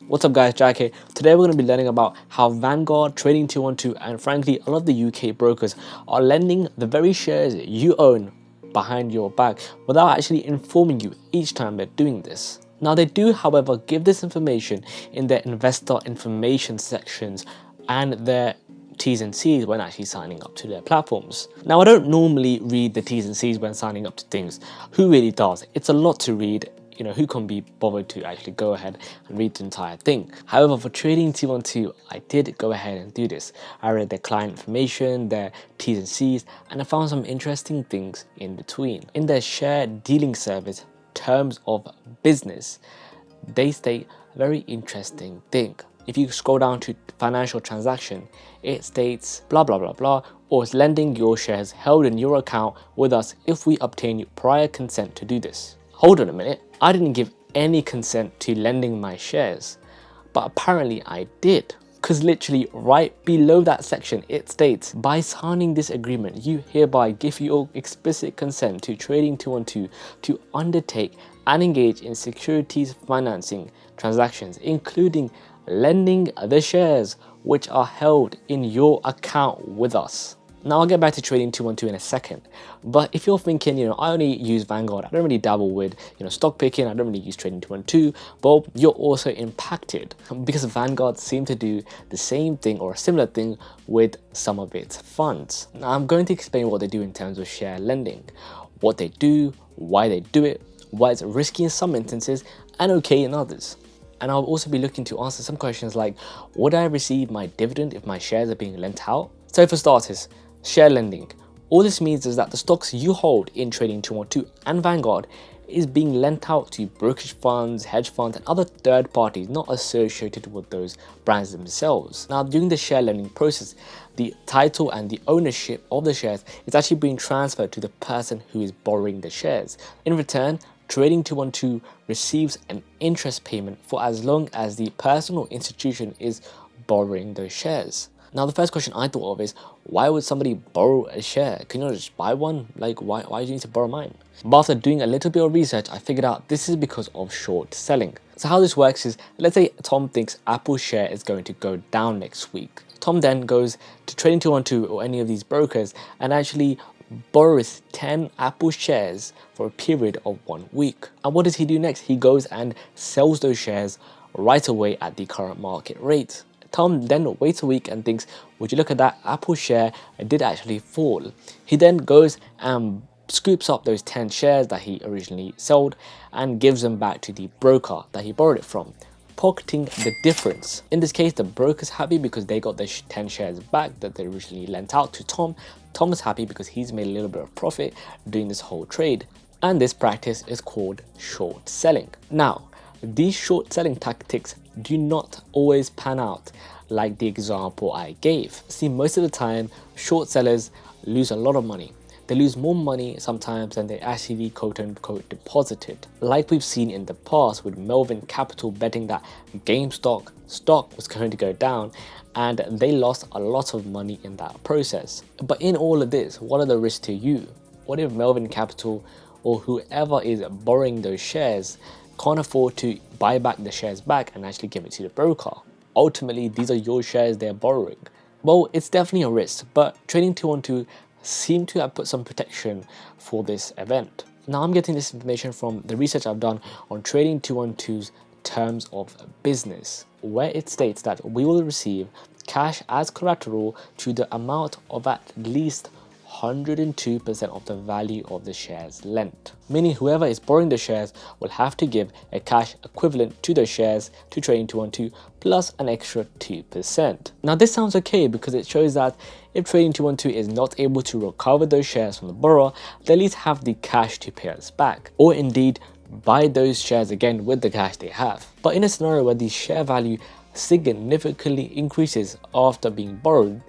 What's up guys, Jack here. Today we're going to be learning about how Vanguard, Trading 212 and frankly a lot of the UK brokers are lending the very shares you own behind your back without actually informing you each time they're doing this. Now they do however give this information in their investor information sections and their T's and C's when actually signing up to their platforms. Now I don't normally read the T's and C's when signing up to things. Who really does? It's a lot to read. Who can be bothered to actually go ahead and read the entire thing. However, for Trading 212, I did go ahead and do this. I read their client information, their T's and C's, and I found some interesting things in between. In their share dealing service, terms of business, they state a very interesting thing. If you scroll down to financial transaction, it states blah blah blah blah, or is lending your shares held in your account with us if we obtain prior consent to do this. Hold on a minute, I didn't give any consent to lending my shares, but apparently I did. Because literally right below that section it states, by signing this agreement you hereby give your explicit consent to Trading 212 to undertake and engage in securities financing transactions including lending the shares which are held in your account with us. Now I'll get back to Trading 212 in a second, but if you're thinking, I only use Vanguard, I don't really dabble with, stock picking, I don't really use Trading 212, well, you're also impacted because Vanguard seem to do the same thing or a similar thing with some of its funds. Now I'm going to explain what they do in terms of share lending, what they do, why they do it, why it's risky in some instances and okay in others. And I'll also be looking to answer some questions like, would I receive my dividend if my shares are being lent out? So for starters, share lending. All this means is that the stocks you hold in Trading 212 and Vanguard is being lent out to brokerage funds, hedge funds and other third parties not associated with those brands themselves. Now during the share lending process, the title and the ownership of the shares is actually being transferred to the person who is borrowing the shares. In return, Trading 212 receives an interest payment for as long as the person or institution is borrowing those shares. Now the first question I thought of is, why would somebody borrow a share? Can you not just buy one? Like why do you need to borrow mine? But after doing a little bit of research, I figured out this is because of short selling. So how this works is, let's say Tom thinks Apple's share is going to go down next week. Tom then goes to Trading 212 or any of these brokers and actually borrows 10 Apple shares for a period of 1 week. And what does he do next? He goes and sells those shares right away at the current market rate. Tom then waits a week and thinks, would you look at that, Apple share did actually fall. He then goes and scoops up those 10 shares that he originally sold and gives them back to the broker that he borrowed it from, pocketing the difference. In this case, the broker's happy because they got the 10 shares back that they originally lent out to Tom. Tom is happy because he's made a little bit of profit doing this whole trade. And this practice is called short selling. Now, these short selling tactics do not always pan out like the example I gave. See, most of the time, short sellers lose a lot of money. They lose more money sometimes than they actually quote unquote deposited. Like we've seen in the past with Melvin Capital betting that GameStop stock was going to go down and they lost a lot of money in that process. But in all of this, what are the risks to you? What if Melvin Capital or whoever is borrowing those shares can't afford to buy back the shares back and actually give it to the broker? Ultimately, these are your shares they're borrowing. Well, it's definitely a risk, but Trading 212 seem to have put some protection for this event. Now I'm getting this information from the research I've done on Trading 212's terms of business, where it states that we will receive cash as collateral to the amount of at least 102% of the value of the shares lent, meaning whoever is borrowing the shares will have to give a cash equivalent to those shares to Trading 212 plus an extra 2%. Now this sounds okay because it shows that if Trading 212 is not able to recover those shares from the borrower, they at least have the cash to pay us back, or indeed buy those shares again with the cash they have. But in a scenario where the share value significantly increases after being borrowed,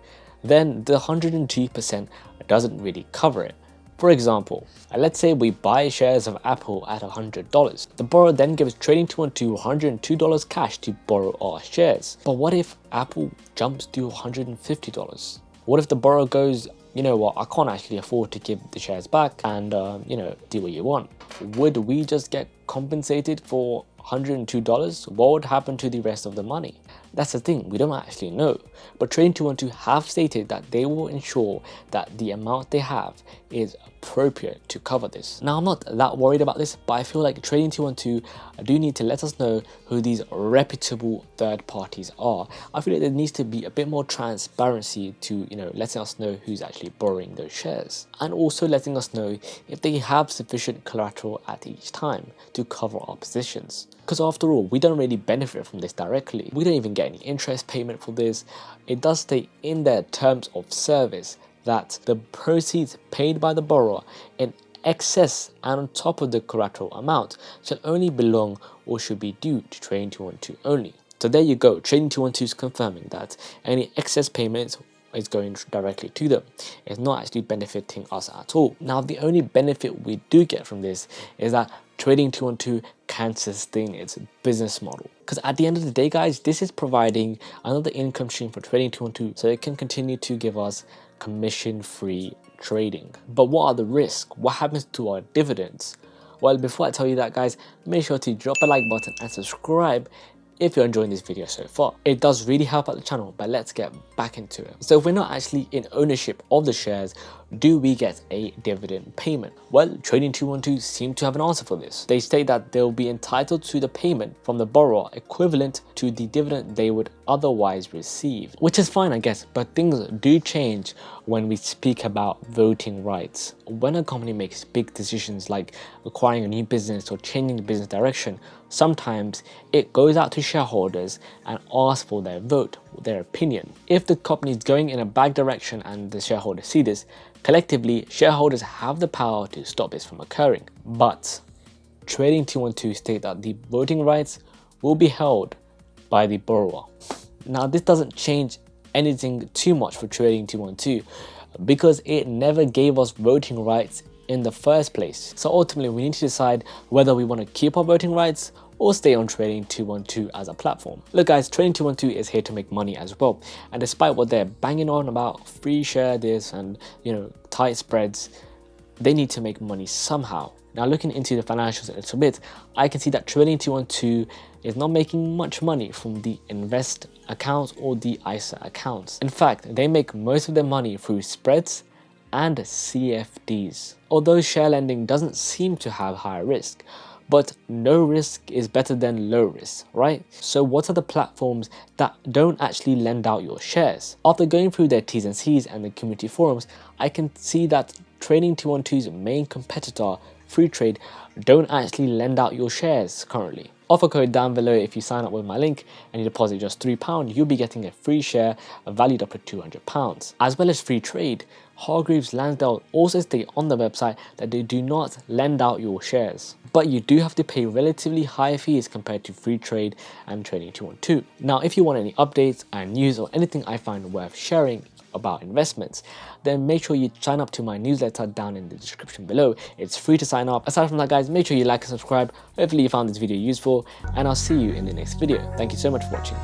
then the 102% doesn't really cover it. For example, let's say we buy shares of Apple at $100. The borrower then gives Trading 212 $102 cash to borrow our shares. But what if Apple jumps to $150? What if the borrower goes, you know what, I can't actually afford to give the shares back and, do what you want? Would we just get compensated for $102, what would happen to the rest of the money? That's the thing, we don't actually know. But Trading212 have stated that they will ensure that the amount they have is appropriate to cover this. Now, I'm not that worried about this, but I feel like Trading212 do need to let us know who these reputable third parties are. I feel like there needs to be a bit more transparency to, letting us know who's actually borrowing those shares, and also letting us know if they have sufficient collateral at each time to cover our positions. Because after all, we don't really benefit from this directly. We don't even get any interest payment for this. It does state in their terms of service that the proceeds paid by the borrower in excess and on top of the collateral amount shall only belong or should be due to Trading212 only. So there you go, Trading212 is confirming that any excess payments is going directly to them. It's not actually benefiting us at all. Now, the only benefit we do get from this is that Trading212 can sustain its business model. Because at the end of the day, guys, this is providing another income stream for Trading212 so it can continue to give us commission-free trading. But what are the risks? What happens to our dividends? Well, before I tell you that, guys, make sure to drop a like button and subscribe if you're enjoying this video so far. It does really help out the channel, but let's get back into it. So if we're not actually in ownership of the shares, do we get a dividend payment? Well, Trading212 seem to have an answer for this. They state that they'll be entitled to the payment from the borrower equivalent to the dividend they would otherwise receive, which is fine, I guess, but things do change when we speak about voting rights. When a company makes big decisions like acquiring a new business or changing the business direction, sometimes it goes out to shareholders and asks for their vote, their opinion. If the company is going in a bad direction and the shareholders see this, collectively, shareholders have the power to stop this from occurring. But Trading212 state that the voting rights will be held by the borrower. Now, this doesn't change anything too much for Trading212 because it never gave us voting rights in the first place. So ultimately, we need to decide whether we want to keep our voting rights or stay on Trading212 as a platform. Look, guys, Trading212 is here to make money as well, and despite what they're banging on about free share this and tight spreads, they need to make money somehow. Now, looking into the financials a little bit, I can see that Trading212 is not making much money from the invest accounts or the ISA accounts. In fact, they make most of their money through spreads and CFDs. Although share lending doesn't seem to have higher risk, but no risk is better than low risk, right? So what are the platforms that don't actually lend out your shares? After going through their T's and C's and the community forums, I can see that Trading212's main competitor, Freetrade, don't actually lend out your shares currently. Offer code down below if you sign up with my link and you deposit just £3, you'll be getting a free share valued up to £200. As well as Freetrade, Hargreaves Lansdown also state on the website that they do not lend out your shares, but you do have to pay relatively high fees compared to Freetrade and Trading212. Now, if you want any updates and news or anything I find worth sharing about investments, then make sure you sign up to my newsletter down in the description below. It's free to sign up. Aside from that, guys, make sure you like and subscribe. Hopefully you found this video useful, and I'll see you in the next video. Thank you so much for watching.